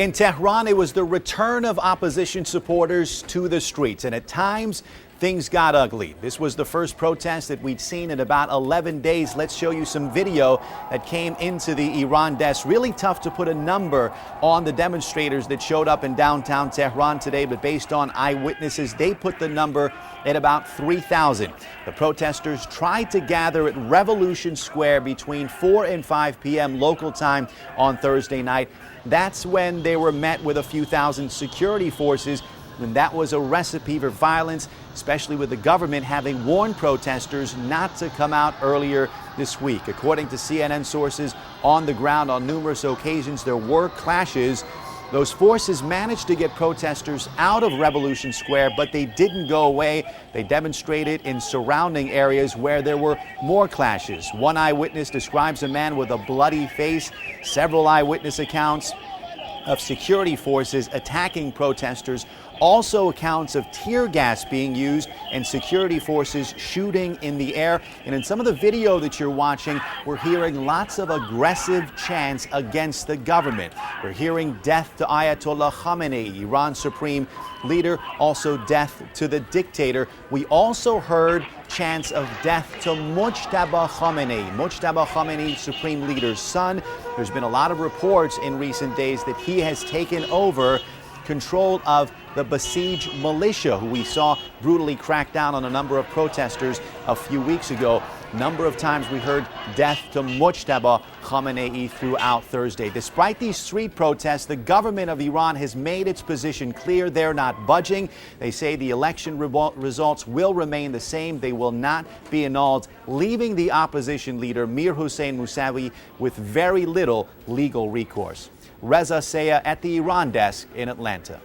In Tehran, it was the return of opposition supporters to the streets, and at times, things got ugly. This was the first protest that we'd seen in about 11 days. Let's show you some video that came into the Iran desk. Really tough to put a number on the demonstrators that showed up in downtown Tehran today, but based on eyewitnesses, they put the number at about 3,000. The protesters tried to gather at Revolution Square between 4 and 5 p.m. local time on Thursday night. That's when they were met with a few thousand security forces, and that was a recipe for violence, especially with the government having warned protesters not to come out earlier this week. According to CNN sources on the ground, on numerous occasions there were clashes. Those forces managed to get protesters out of Revolution Square, but they didn't go away. They demonstrated in surrounding areas where there were more clashes. One eyewitness describes a man with a bloody face. Several eyewitness accounts of security forces attacking protesters. Also accounts of tear gas being used and security forces shooting in the air. And in some of the video that you're watching, we're hearing lots of aggressive chants against the government. We're hearing death to Ayatollah Khamenei, Iran's supreme leader, also death to the dictator. We also heard chants of death to Mujtaba Khamenei, supreme leader's son. There's been a lot of reports in recent days that he has taken over control of the Basij militia, who we saw brutally crack down on a number of protesters a few weeks ago. Number of times we heard death to Mujtaba Khamenei throughout Thursday. Despite these street protests, the government of Iran has made its position clear. They're not budging. They say the election results will remain the same. They will not be annulled, leaving the opposition leader Mir Hossein Mousavi with very little legal recourse. Reza Sayah at the Iran desk in Atlanta.